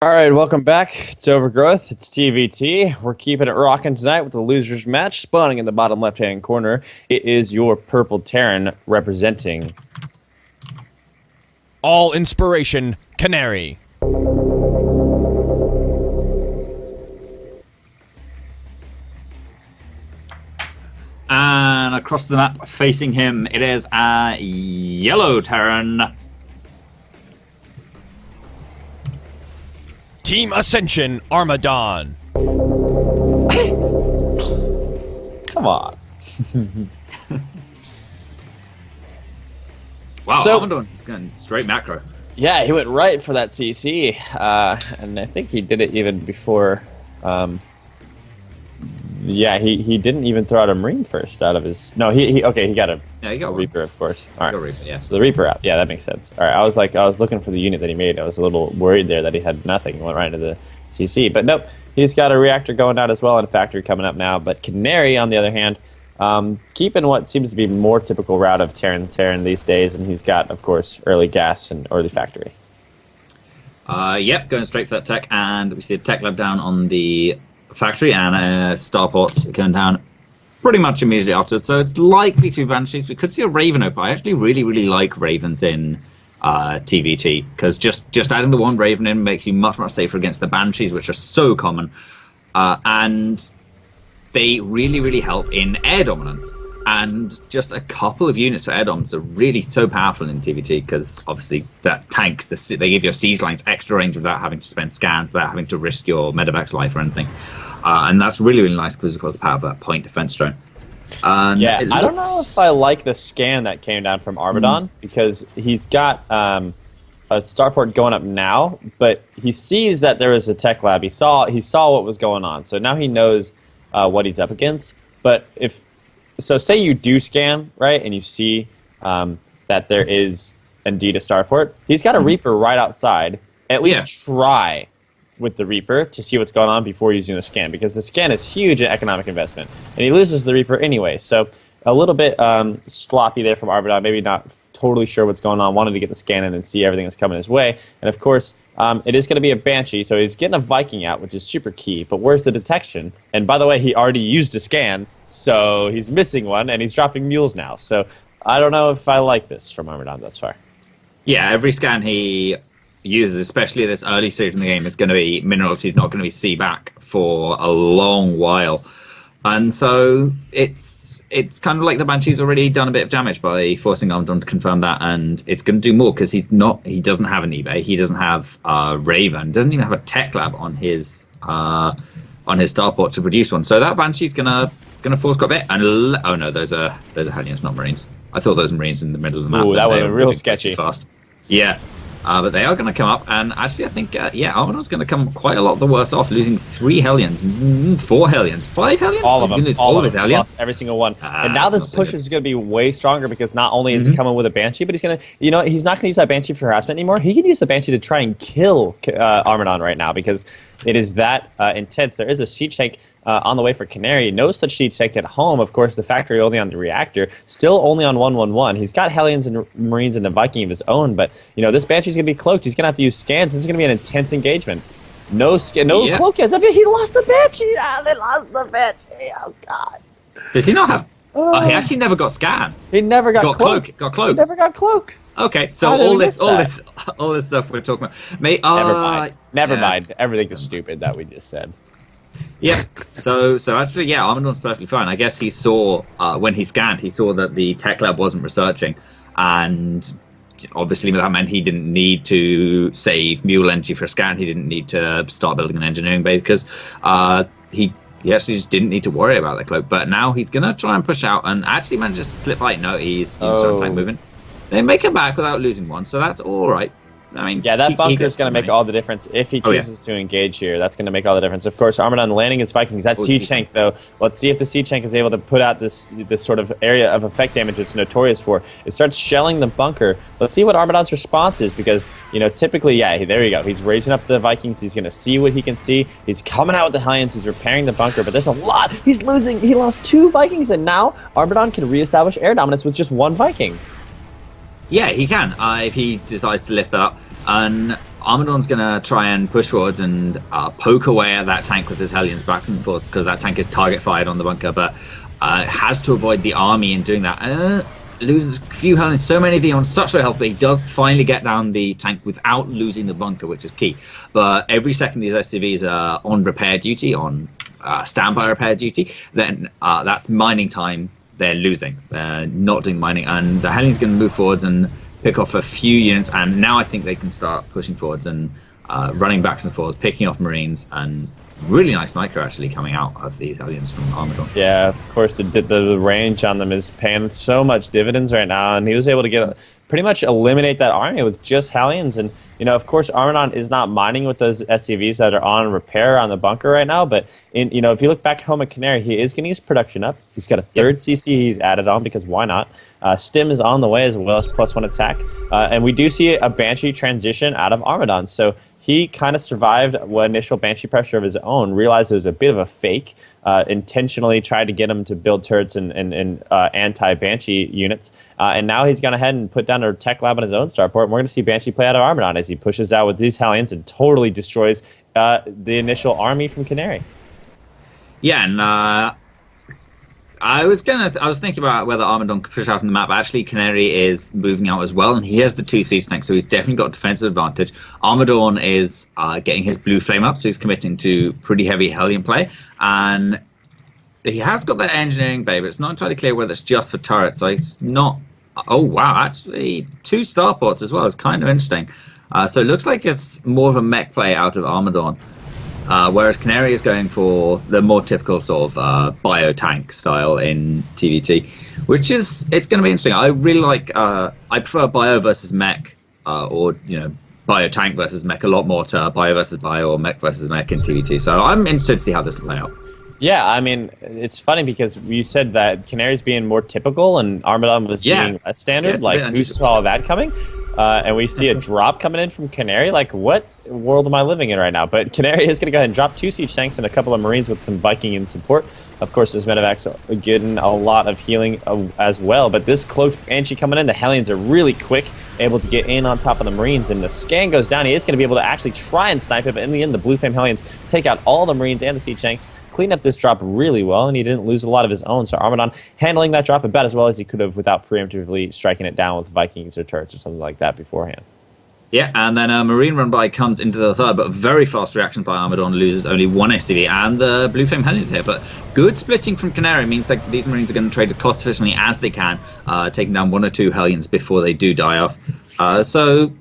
All right, welcome back. It's Overgrowth. It's TVT. We're keeping it rocking tonight with the losers match spawning in the bottom left-hand corner. It is your purple Terran representing All Inspiration Canary. And across the map, facing him, it is a yellow Terran. Team Ascension Armadawn. Come on. Wow, So- Armadawn's going straight macro. Yeah, he went right for that CC, and I think he did it even before. Yeah, he didn't even throw out a Marine first out of his. No, he got a Yeah, you got one. Reaper, of course. All right, Got a Reaper, yeah. so the Reaper out. Yeah, that makes sense. All right, I was looking for the unit that he made. I was a little worried there that he had nothing. He went right into the CC, but nope, he's got a reactor going out as well and a factory coming up now. But Canary, on the other hand, keeping what seems to be more typical route of Terran these days, and he's got, of course, early gas and early factory. Yep, going straight for that tech, and we see a tech lab down on the factory and a starport going down pretty much immediately afterwards. So it's likely to be Banshees. We could see a Raven open. I actually really like Ravens in TVT because just adding the one Raven in makes you much safer against the Banshees, which are so common, and they really help in air dominance. And just a couple of units for air dominance are really so powerful in TVT because obviously that tank, they give your siege lines extra range without having to spend scans, without having to risk your medevac's life or anything. And that's really nice because of course the power of that point defense drone. Yeah, I don't know if I like the scan that came down from Armadawn because he's got a starport going up now, but he sees that there is a tech lab. He saw what was going on, so now he knows what he's up against. But So say you do scan, right, and you see that there is indeed a starport. He's got a Reaper right outside. At least try with the Reaper to see what's going on before using the scan, because the scan is huge in economic investment, and he loses the Reaper anyway. So a little bit sloppy there from Armadawn, maybe not totally sure what's going on, wanted to get the scan in and see everything that's coming his way. And of course, it is going to be a Banshee, so he's getting a Viking out, which is super key. But where's the detection? And by the way, he already used a scan, so he's missing one, and he's dropping mules now. So I don't know if I like this from Armadawn thus far. Yeah, every scan he uses, especially at this early stage in the game, is going to be minerals he's not going to be see back for a long while. And so it's kind of like the Banshee's already done a bit of damage by forcing Armadawn to confirm that, and it's going to do more because he doesn't have an eBay, he doesn't have a Raven, doesn't even have a tech lab on his starport to produce one. So that Banshee's gonna force quite a bit. And oh no, those are Hellions, not Marines. I thought those were Marines in the middle of the map. Ooh, that was was real sketchy. Fast. Yeah. But they are going to come up, and actually I think, Armadawn's going to come quite a lot the worse off, losing 3 Hellions, 4 Hellions, 5 Hellions? All of them. All of his Hellions? Every single one. And now this push is going to be way stronger because not only is he coming with a Banshee, but he's not going to use that Banshee for harassment anymore. He can use the Banshee to try and kill Armadawn right now because it is that intense. There is a siege tank on the way for Canary. No such siege tank at home. Of course, the factory only on the reactor. Still only on 111. He's got Hellions and Marines and a Viking of his own, but this Banshee's going to be cloaked. He's going to have to use scans. This is going to be an intense engagement. No cloak yet. He lost the Banshee. They lost the Banshee. Oh, God. Does he not have... he actually never got scan. He never got cloak. Got cloak. He never got cloak. Okay, so all this stuff we're talking about. Never mind. Everything is stupid that we just said. Yeah. So actually, yeah, Armadawn's perfectly fine. I guess he saw when he scanned, he saw that the tech lab wasn't researching, and obviously that meant he didn't need to save mule energy for a scan. He didn't need to start building an engineering bay because he actually just didn't need to worry about that cloak. But now he's gonna try and push out and actually manages to slip right. No, he's starting tank moving. They make him back without losing one, so that's all right. I mean, yeah, that bunker is going to make all the difference if he chooses to engage here. That's going to make all the difference. Of course, Armadawn landing his Vikings. That siege tank, though. Let's see if the siege tank is able to put out this sort of area of effect damage it's notorious for. It starts shelling the bunker. Let's see what Armadawn's response is because, typically, there you go. He's raising up the Vikings. He's going to see what he can see. He's coming out with the Hellions. He's repairing the bunker, but there's a lot. He's losing. He lost 2 Vikings, and now Armadawn can reestablish air dominance with just 1 Viking. Yeah, he can if he decides to lift that up. And Armadawn's going to try and push forwards and poke away at that tank with his Hellions back and forth, because that tank is target fired on the bunker, but has to avoid the army in doing that. Loses a few Hellions, so many of them on such low health, but he does finally get down the tank without losing the bunker, which is key. But every second these SCVs are on repair duty, on standby repair duty, then that's mining time they're losing. They're not doing mining, and the Hellions going to move forwards and pick off a few units, and now I think they can start pushing forwards and running backs and forwards, picking off Marines, and really nice micro actually coming out of these Hellions from Armadawn. Yeah, of course, the range on them is paying so much dividends right now, and he was able to get pretty much eliminate that army with just Hellions. And of course, Armadawn is not mining with those SCVs that are on repair on the bunker right now. But if you look back home at Canary, he is going to use production up. He's got a third CC he's added on, because why not? Stim is on the way, as well as +1 attack, and we do see a Banshee transition out of Armadawn. So he kind of survived what initial Banshee pressure of his own, realized it was a bit of a fake, intentionally tried to get him to build turrets and anti-Banshee units, and now he's gone ahead and put down a tech lab on his own starport, and we're going to see Banshee play out of Armadawn as he pushes out with these Hellions and totally destroys the initial army from Canary. Yeah, and I was thinking about whether Armadawn could push out on the map. Actually, Canary is moving out as well, and he has the 2 siege tanks, so he's definitely got defensive advantage. Armadawn is getting his blue flame up, so he's committing to pretty heavy Hellion play, and he has got that engineering bay, but it's not entirely clear whether it's just for turrets. So it's not. Oh wow, actually 2 starports as well. It's kind of interesting. So it looks like it's more of a mech play out of Armadawn. Whereas Canary is going for the more typical sort of bio-tank style in TVT, which it's going to be interesting. I really like, I prefer bio versus mech, or, bio-tank versus mech a lot more to bio versus bio or mech versus mech in TVT. So I'm interested to see how this will play out. Yeah, I mean, it's funny because you said that Canary's being more typical and Armadawn was being less standard. Yeah, who saw that coming? And we see a drop coming in from Canary. What world am I living in right now? But Canary is going to go ahead and drop 2 siege tanks and a couple of Marines with some Viking in support. Of course, there's Medevacs getting a lot of healing as well. But this cloaked Banshee coming in, the Hellions are really quick, able to get in on top of the Marines. And the scan goes down. He is going to be able to actually try and snipe it. But in the end, the Blue Flame Hellions take out all the Marines and the siege tanks, clean up this drop really well, and he didn't lose a lot of his own. So Armadawn handling that drop about as well as he could have without preemptively striking it down with Vikings or turrets or something like that beforehand. Yeah, and then a Marine run by comes into the third, but very fast reaction by Armadawn, loses only 1 SCV, and the Blue Flame Hellions here. But good splitting from Canary means that these Marines are going to trade as cost efficiently as they can, taking down 1 or 2 Hellions before they do die off. So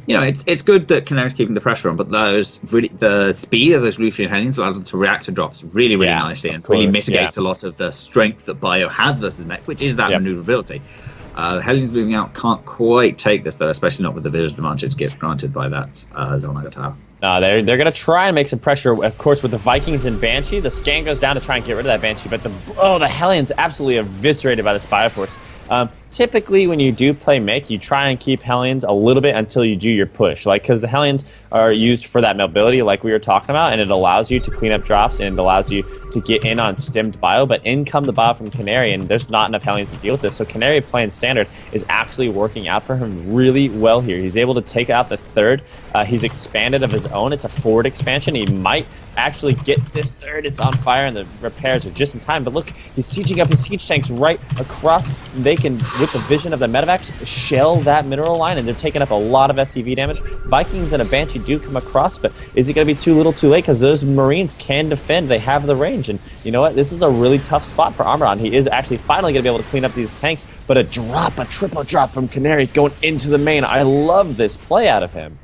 it's good that Canary's keeping the pressure on, but the speed of those Blue Flame Hellions allows them to react to drops really nicely, and really mitigates a lot of the strength that Bio has versus mech, which is that maneuverability. Hellions moving out can't quite take this, though, especially not with the vision advantage granted by that Zelnaga tower. They're going to try and make some pressure, of course, with the Vikings and Banshee. The scan goes down to try and get rid of that Banshee, but the Hellions absolutely eviscerated by this Bioforce. Typically, when you do play mech, you try and keep Hellions a little bit until you do your push, because the Hellions are used for that mobility, like we were talking about, and it allows you to clean up drops and it allows you to get in on stemmed bio. But in come the bio from Canary, and there's not enough Hellions to deal with this. So Canary playing standard is actually working out for him really well here. He's able to take out the third. He's expanded of his own. It's a forward expansion. He might actually get this third. It's on fire, and the repairs are just in time. But look, he's sieging up his siege tanks right across. They can, with the vision of the Medevacs, shell that mineral line, and they're taking up a lot of SCV damage. Vikings and a Banshee do come across, but is it going to be too little too late? Because those Marines can defend. They have the range, and you know what? This is a really tough spot for Armadawn. He is actually finally going to be able to clean up these tanks, but a triple drop from Canary going into the main. I love this play out of him.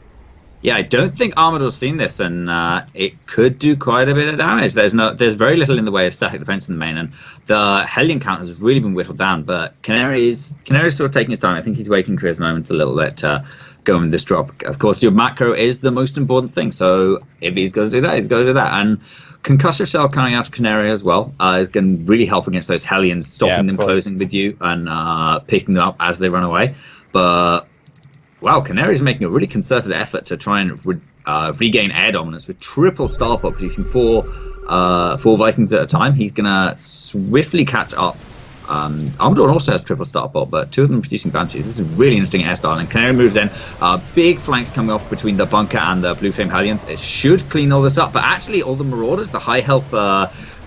Yeah, I don't think Armadawn's seen this, and it could do quite a bit of damage. There's very little in the way of static defense in the main, and the Hellion count has really been whittled down. But Canary's sort of taking his time. I think he's waiting for his moment a little bit to go in this drop. Of course, your macro is the most important thing, so if he's got to do that, he's got to do that. And Concussive Cell coming out of Canary as well is going to really help against those Hellions, stopping them closing with you and picking them up as they run away. But wow, Canary is making a really concerted effort to try and regain air dominance with triple starport, producing four Vikings at a time. He's going to swiftly catch up Armadawn also has triple starport, but 2 of them producing Banshees. This is really interesting at S-Style, and Canary moves in. Big flanks coming off between the bunker and the Blue Flame Hellions. It should clean all this up, but actually all the Marauders, the high health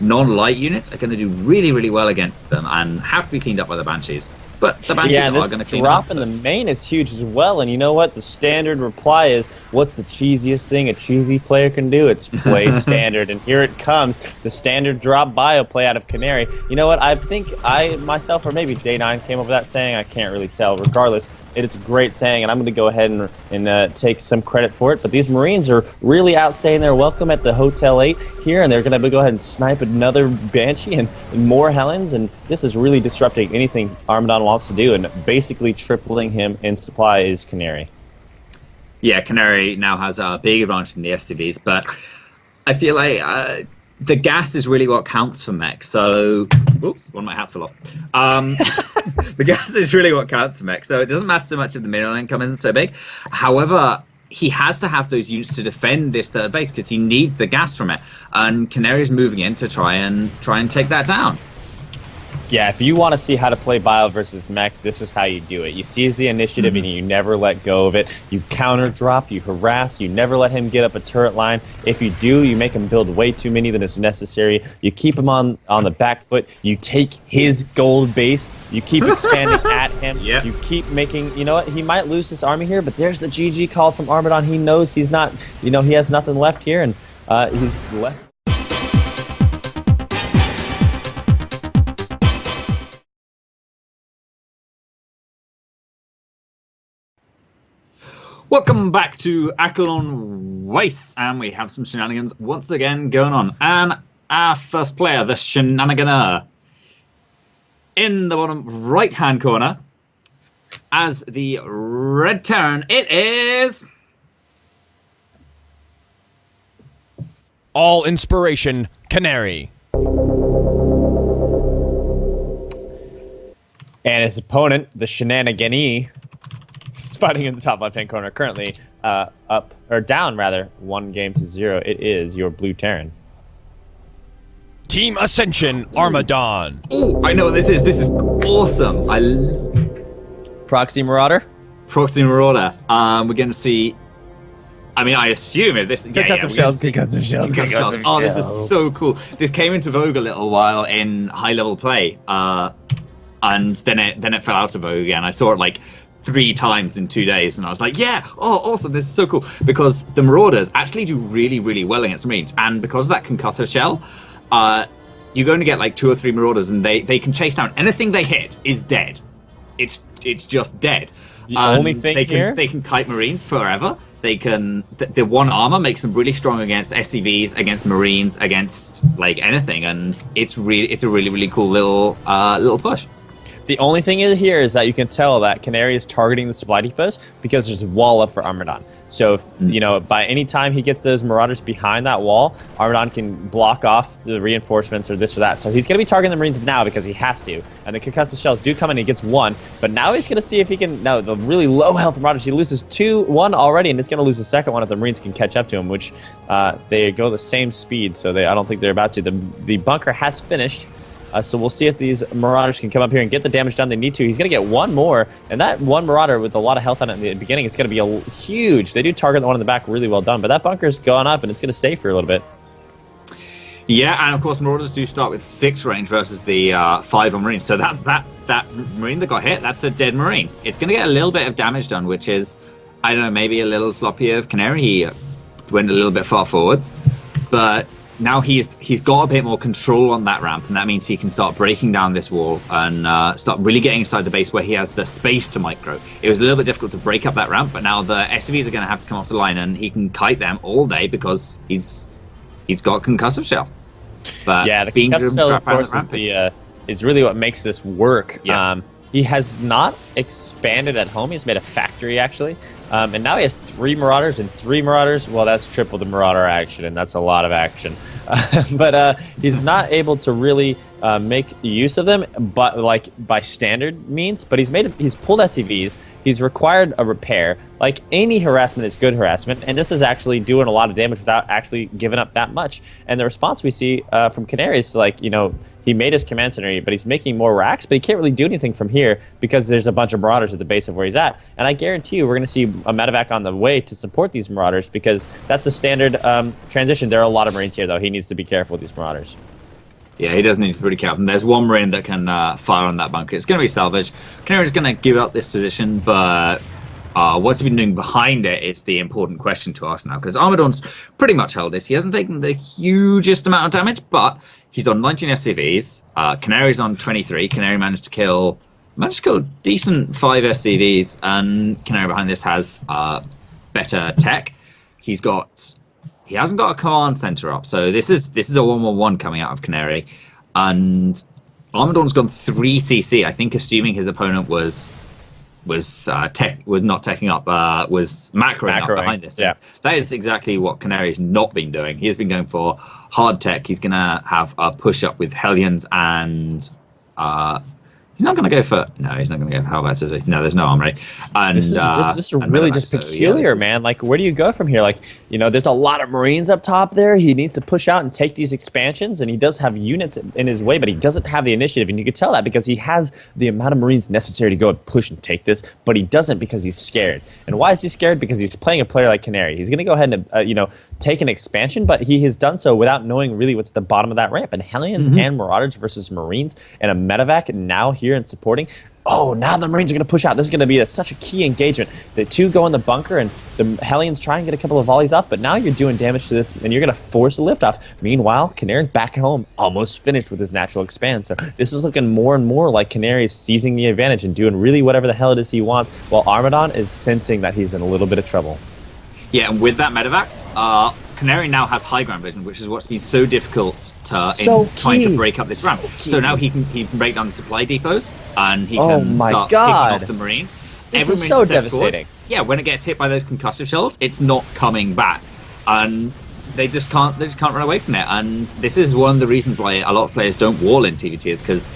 non-light units, are going to do really, really well against them and have to be cleaned up by the Banshees. But the Banshees are going to clean up. Drop in the main is huge as well, and you know what? The standard reply is, what's the cheesiest thing a cheesy player can do? It's play standard, and here it comes. The standard drop bio play out of Canary. You know what? I think I, myself, or maybe Day9 came up with that saying. I can't really tell. Regardless, it's a great saying, and I'm going to go ahead and take some credit for it. But these Marines are really outstaying their welcome at the Hotel 8 here, and they're going to go ahead and snipe another Banshee and more Helens, and this is really disrupting anything Armadawn wants to do, and basically tripling him in supply is Canary. Yeah, Canary now has a big advantage in the SCVs, but I feel like the gas is really what counts for mech. So, oops, one of my hats fell off. The gas is really what counts for mech. So it doesn't matter so much if the mineral income isn't so big. However, he has to have those units to defend this third base because he needs the gas from it. And Canary's moving in to try and take that down. Yeah, if you want to see how to play bio versus mech, this is how you do it. You seize the initiative and you never let go of it. You counter drop, you harass, you never let him get up a turret line. If you do, you make him build way too many than is necessary. You keep him on the back foot. You take his gold base. You keep expanding at him. Yep. You keep making, you know what, he might lose this army here, but there's the GG call from Armadawn. He knows he's not, he has nothing left here, and he's left. Welcome back to Acheron Wastes, and we have some shenanigans once again going on. And our first player, the Shenaniganer, in the bottom right-hand corner, as the Red Terran, it is... All Inspiration Canary. And his opponent, the Shenaniganee, is fighting in the top left-hand corner, currently up, or down rather, 1-0. It is your Blue Terran. Team Ascension Armadawn. Oh, I know what this is. This is awesome. Proxy Marauder? Proxy Marauder. We're going to see... I mean, I assume if this... Concussive shells. Oh, this is so cool. This came into vogue a little while in high-level play, and then it fell out of vogue again. I saw it like 3 times in 2 days, and I was like, yeah, oh, awesome, this is so cool. Because the Marauders actually do really, really well against Marines, and because of that concussive shell, you're going to get like 2 or 3 Marauders, and they can chase down anything they hit is dead. It's just dead. The only thing they can kite Marines forever. They can the 1 armor makes them really strong against SCVs, against Marines, against like anything, and it's a really, really cool little push. The only thing here is that you can tell that Canary is targeting the supply depots because there's a wall up for Armadawn. So, if, by any time he gets those Marauders behind that wall, Armadawn can block off the reinforcements or this or that. So he's going to be targeting the Marines now because he has to. And the concussive shells do come in, he gets 1. But now he's going to see if he can... No, the really low health Marauders, he loses 1 already, and he's going to lose the second one if the Marines can catch up to him, which they go the same speed, so I don't think they're about to. The bunker has finished. So we'll see if these Marauders can come up here and get the damage done they need to. He's going to get 1 more, and that 1 Marauder with a lot of health on it in the beginning is going to be huge. They do target the one in the back really well done, but that bunker's gone up, and it's going to stay for a little bit. Yeah, and of course Marauders do start with 6 range versus the 5 on Marines. So that Marine that got hit, that's a dead Marine. It's going to get a little bit of damage done, which is, I don't know, maybe a little sloppy of Canary. He went a little bit far forwards, but... Now he's got a bit more control on that ramp, and that means he can start breaking down this wall and start really getting inside the base where he has the space to micro. It was a little bit difficult to break up that ramp, but now the SCVs are going to have to come off the line, and he can kite them all day because he's got concussive shell. But yeah, the concussive shell, of course, is really what makes this work. Yeah. He has not expanded at home. He's made a factory, actually. And now he has 3 Marauders, and 3 Marauders, well, that's triple the Marauder action, and that's a lot of action. But he's not able to really make use of them, but like by standard means. But he's pulled SCVs. He's required a repair. Like any harassment is good harassment, and this is actually doing a lot of damage without actually giving up that much. And the response we see from Canary is like, he made his command center, but he's making more racks, but he can't really do anything from here because there's a bunch of Marauders at the base of where he's at. And I guarantee you we're going to see a medevac on the way to support these Marauders because that's the standard transition. There are a lot of Marines here, though. He needs to be careful with these Marauders. Yeah, he does need to be pretty careful. And there's one Marine that can fire on that bunker. It's going to be salvage. Canary's going to give up this position, but what's he been doing behind it is the important question to ask now, because Armadawn's pretty much held this. He hasn't taken the hugest amount of damage, but he's on 19 SCVs. Canary's on 23. Canary managed to kill a decent 5 SCVs, and Canary behind this has better tech. He hasn't got a command center up, so this is a 1-1-1 coming out of Canary, and Armadawn's gone 3 CC. I think assuming his opponent was not teching up, was macroing up behind this. Yeah. That is exactly what Canary's not been doing. He has been going for hard tech. He's going to have a push up with Hellions and he's not going to go for... No, he's not going to go for Hellbats, is he? No, there's no armory. And this is really just peculiar, man. Like, where do you go from here? Like, there's a lot of Marines up top there. He needs to push out and take these expansions, and he does have units in his way, but he doesn't have the initiative, and you could tell that because he has the amount of Marines necessary to go and push and take this, but he doesn't because he's scared. And why is he scared? Because he's playing a player like Canary. He's going to go ahead and, take an expansion, but he has done so without knowing really what's the bottom of that ramp. And Hellions and Marauders versus Marines and a medevac now here and supporting. Oh, now the Marines are going to push out. This is going to be such a key engagement. The two go in the bunker, and the Hellions try and get a couple of volleys off, but now you're doing damage to this, and you're going to force a liftoff. Meanwhile, Canary back home, almost finished with his natural expand. So this is looking more and more like Canary is seizing the advantage and doing really whatever the hell it is he wants, while Armadawn is sensing that he's in a little bit of trouble. Yeah, and with that medevac, Canary now has high ground vision, which is what's been so difficult trying to break up this ramp. So now he can break down the supply depots, and he can start picking off the Marines. This is so devastating. When it gets hit by those concussive shells, it's not coming back, and they just can't run away from it. And this is one of the reasons why a lot of players don't wall in TVT, is because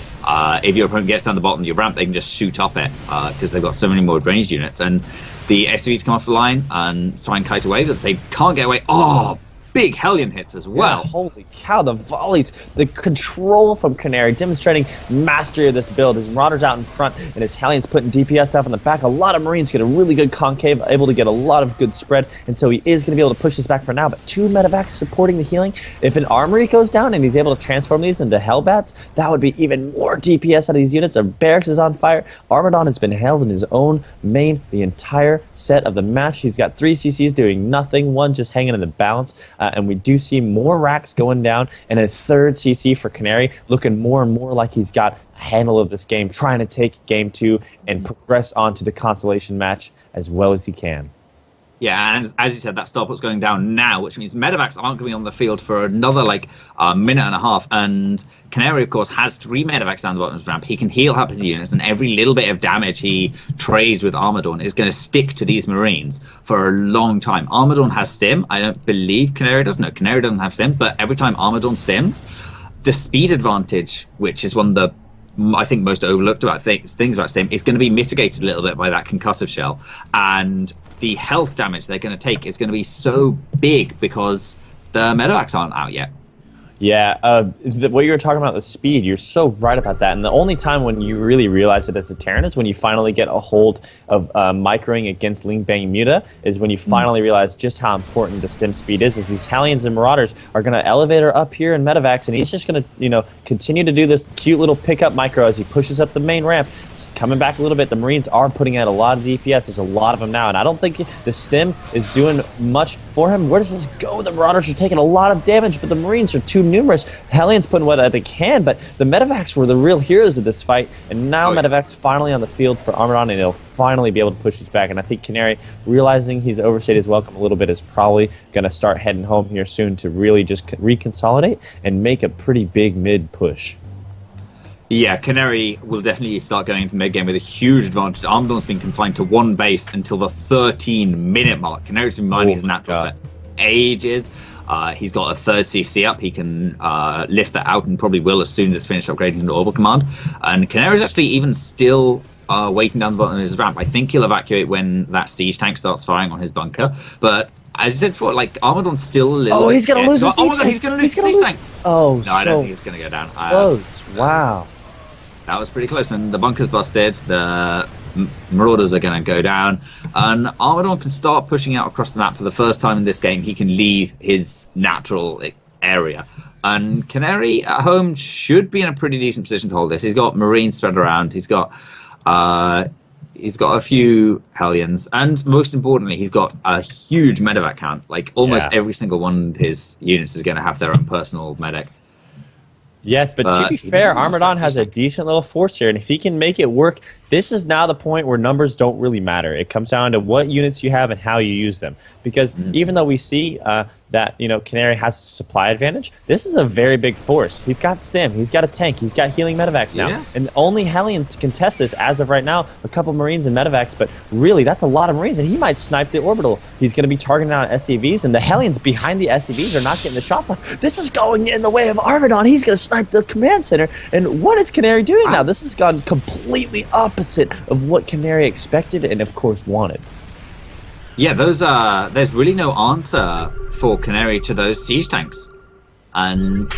if your opponent gets down the bottom of your ramp, they can just shoot up it because they've got so many more ranged units. And the SCVs come off the line and try and kite away, but they can't get away. Oh, big Hellion hits as well. Yeah, holy cow, the volleys, the control from Canary, demonstrating mastery of this build. His Marauders out in front, and his Hellions putting DPS stuff in the back. A lot of Marines get a really good concave, able to get a lot of good spread, and so he is going to be able to push this back for now. But 2 medevacs supporting the healing. If an armory goes down and he's able to transform these into Hellbats, that would be even more DPS out of these units. Our barracks is on fire. Armadawn has been held in his own main the entire set of the match. He's got 3 CCs doing nothing, 1 just hanging in the balance. And we do see more racks going down, and a 3rd CC for Canary, looking more and more like he's got a handle of this game, trying to take game 2 and progress on to the consolation match as well as he can. Yeah, and as you said, that starport's going down now, which means medevacs aren't going to be on the field for another minute and a half. And Canary, of course, has 3 medevacs down the bottom of the ramp. He can heal up his units, and every little bit of damage he trades with Armadawn is going to stick to these Marines for a long time. Armadawn has stim. I don't believe Canary does. No, Canary doesn't have stim, but every time Armadawn stims, the speed advantage, which is one of the I think most overlooked about things about Stim, is going to be mitigated a little bit by that concussive shell, and the health damage they're going to take is going to be so big because the medevacs aren't out yet. Yeah, what you were talking about, the speed, you're so right about that. And the only time when you really realize it as a Terran is when you finally get a hold of microing against Ling Bang Muta, is when you finally realize just how important the stim speed is these Hellions and Marauders are going to elevate her up here in medevacs, and he's just going to, continue to do this cute little pickup micro as he pushes up the main ramp. It's coming back a little bit. The Marines are putting out a lot of DPS. There's a lot of them now, and I don't think the stim is doing much for him. Where does this go? The Marauders are taking a lot of damage, but the Marines are too numerous. Hellions putting what they can, but the medevacs were the real heroes of this fight, and now medevacs finally on the field for Armadawn, and he'll finally be able to push this back. And I think Canary, realizing he's overstayed his welcome a little bit, is probably going to start heading home here soon to really just reconsolidate and make a pretty big mid push. Yeah, Canary will definitely start going into mid game with a huge advantage. Armadawn's been confined to one base until the 13-minute mark. Canary's been mining his natural for ages. He's got a third CC up. He can lift that out and probably will as soon as it's finished upgrading into Orbital Command. And Canary's actually even still waiting down the bottom of his ramp. I think he'll evacuate when that siege tank starts firing on his bunker. But as I said before, like, Armadawn's still a little he's going to lose his siege tank. He's going to lose his siege tank. Oh, no, I don't think he's going to go down. Close. Wow. That was pretty close, and the bunker's busted. The Marauders are going to go down, and Armadawn can start pushing out across the map for the first time in this game. He can leave his natural area, and Canary at home should be in a pretty decent position to hold this. He's got Marines spread around. He's got a few Hellions, and most importantly, he's got a huge medevac count. Like, almost every single one of his units is going to have their own personal medic. Yeah, but to be fair, Armadawn has a decent little force here, and if he can make it work, this is now the point where numbers don't really matter. It comes down to what units you have and how you use them. Because even though we see that Canary has a supply advantage, this is a very big force. He's got stim, he's got a tank, he's got healing medevacs now, and only Hellions to contest this as of right now. A couple Marines and medevacs, but really that's a lot of Marines, and he might snipe the orbital. He's going to be targeting out SCVs, and the Hellions behind the SCVs are not getting the shots off. This is going in the way of Armadawn. He's going to snipe the command center, and what is Canary doing now? This has gone completely opposite of what Canary expected and of course wanted. Yeah, there's really no answer for Canary to those siege tanks, and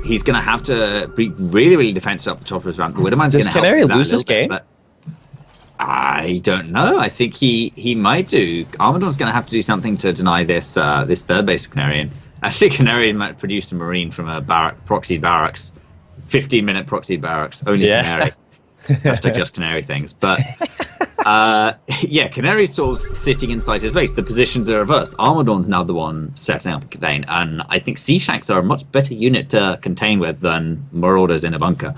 he's going to have to be really, really defensive up the top of his ramp. The Widowman's going to help. Does Canary lose this game? But I don't know. I think he might do. Armadawn's going to have to do something to deny this this third base Canary. And actually, Canary might produce a Marine from a proxied barracks, 15-minute proxied barracks, only Canary. Hashtag just Canary things, but Canary's sort of sitting inside his base. The positions are reversed. Armadawn's now the one setting up a contain, and I think Sea Shanks are a much better unit to contain with than Marauders in a bunker.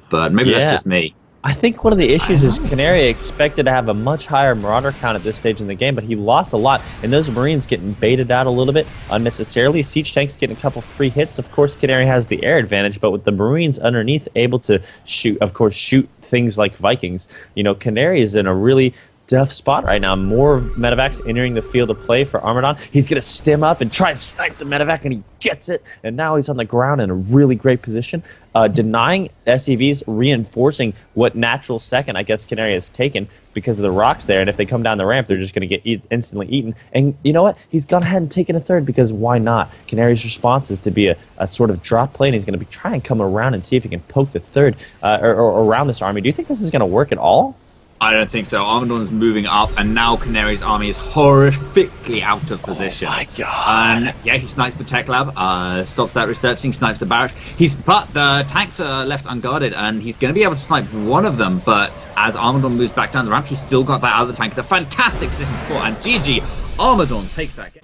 But maybe that's just me. I think one of the issues is Canary expected to have a much higher Marauder count at this stage in the game, but he lost a lot, and those Marines getting baited out a little bit unnecessarily. Siege Tank's getting a couple free hits. Of course, Canary has the air advantage, but with the Marines underneath able to shoot things like Vikings, Canary is in a really tough spot right now. More medevacs entering the field of play for Armadawn. He's going to stim up and try and snipe the medevac, and he gets it. And now he's on the ground in a really great position, denying SCVs, reinforcing what natural second I guess Canary has taken because of the rocks there. And if they come down the ramp, they're just going to get instantly eaten. And you know what? He's gone ahead and taken a third because why not? Canary's response is to be a sort of drop play, and he's going to be trying to come around and see if he can poke the third or around this army. Do you think this is going to work at all? I don't think so. Armadawn's moving up, and now Canary's army is horrifically out of position. Oh my god! He snipes the tech lab, stops that researching, snipes the barracks. But the tanks are left unguarded, and he's going to be able to snipe one of them. But as Armadawn moves back down the ramp, he's still got that other tank. It's a fantastic position to score, and GG, Armadawn takes that game.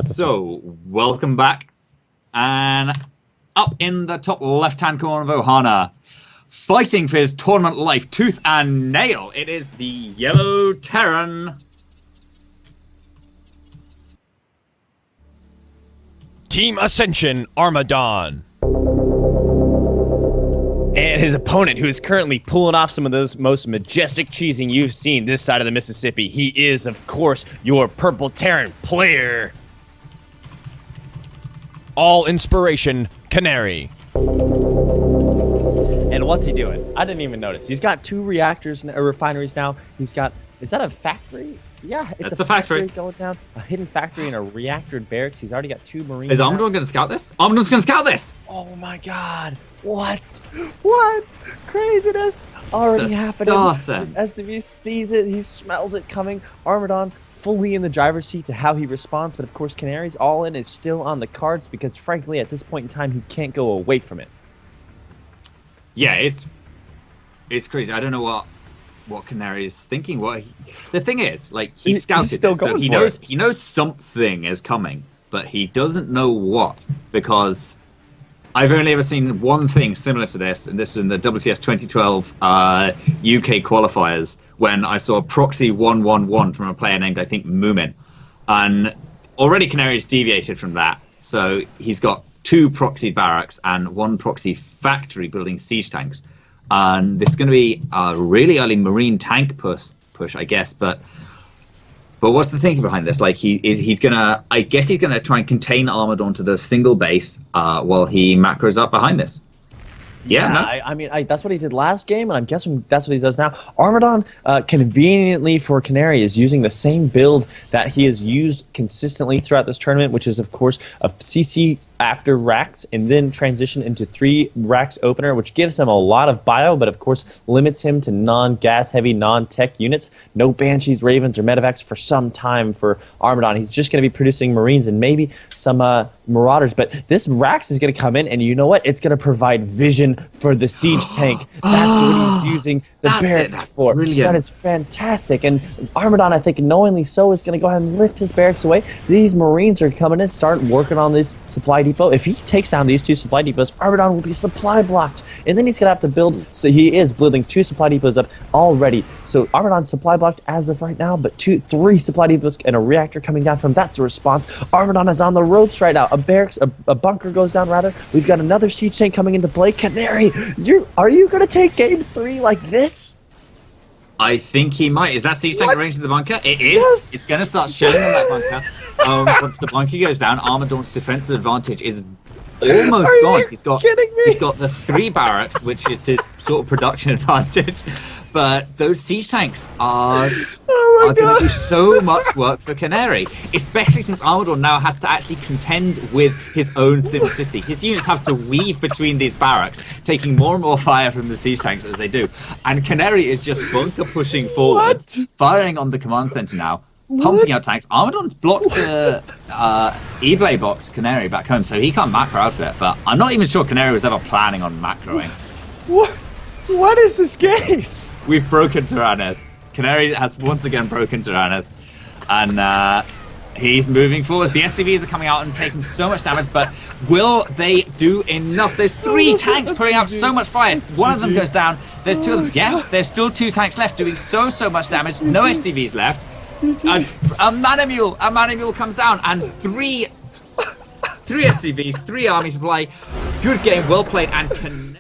So, welcome back. And up in the top left-hand corner of Ohana, fighting for his tournament life, tooth and nail, it is the Yellow Terran. Team Ascension Armadawn. And his opponent, who is currently pulling off some of those most majestic cheesing you've seen this side of the Mississippi, he is, of course, your Purple Terran player. All Inspiration Canary. And what's he doing? I didn't even notice. He's got 2 reactors, refineries now. He's got Is that a factory? Yeah, it's That's a factory. going down. A hidden factory and a reactor and barracks. He's already got 2 Marines. Is Armadawn going to scout this? Armadawn's going to scout this! Oh my god. What? What? Craziness already The happening. star sense. SCV sees it. He smells it coming. Armadawn fully in the driver's seat to how he responds. But of course, Canary's all-in is still on the cards because frankly, at this point in time, he can't go away from it. Yeah, it's crazy. I don't know what Canary is thinking. The thing is, like, he scouted still this, so going he for knows it. he knows something is coming, but he doesn't know what, because I've only ever seen one thing similar to this, and this was in the WCS 2012 UK qualifiers when I saw a proxy 111 from a player named, I think, Moomin, and already Canary's deviated from that, so he's got 2 proxy barracks and 1 proxy factory building siege tanks. And this is going to be a really early Marine tank push, I guess. But what's the thinking behind this? Like, he's gonna, I guess he's gonna try and contain Armadawn to the single base while he macros up behind this. Yeah, no? I mean, that's what he did last game, and I'm guessing that's what he does now. Armadawn, conveniently for Canary, is using the same build that he has used consistently throughout this tournament, which is, of course, a CC after racks, and then transition into 3 racks opener, which gives him a lot of bio, but of course limits him to non-gas heavy, non-tech units. No Banshees, Ravens, or Medevacs for some time for Armadawn. He's just going to be producing Marines and maybe some Marauders, but this racks is going to come in, and you know what? It's going to provide vision for the siege tank. That's what he's using the barracks for. Brilliant. That is fantastic, and Armadawn, I think, knowingly so, is going to go ahead and lift his barracks away. These Marines are coming in, start working on this supply depot. If he takes down these 2 supply depots, Armadawn will be supply blocked, and then he's going to have to build, so he is building 2 supply depots up already. So Armadawn's supply blocked as of right now, but 3 supply depots and a reactor coming down from, that's the response. Armadawn is on the ropes right now. A barracks, a bunker goes down rather. We've got another siege tank coming into play. Canary, are you going to take game 3 like this? I think he might. Is that siege tank arranged in the bunker? It is. Yes. It's going to start shelling on that bunker. Once the bunker goes down, Armadawn's defensive advantage is almost gone. He's got the 3 barracks, which is his sort of production advantage. But those siege tanks are going to do so much work for Canary, especially since Armadawn now has to actually contend with his own civil city. His units have to weave between these barracks, taking more and more fire from the siege tanks as they do. And Canary is just bunker pushing forwards, firing on the command center now. Pumping out tanks. Armadawn's blocked E-Blade blocked Canary back home, so he can't macro out of it. But I'm not even sure Canary was ever planning on macroing. What is this game? We've broken Tyrannus. Canary has once again broken Tyrannus. And he's moving forwards. The SCVs are coming out and taking so much damage, but will they do enough? There's 3 tanks putting out so much fire. One of them goes down. There's 2 of them. Yeah, there's still 2 tanks left doing so much damage. No SCVs left. And a Manamule comes down, and 3 SCVs, 3 army supply. Good game, well played, and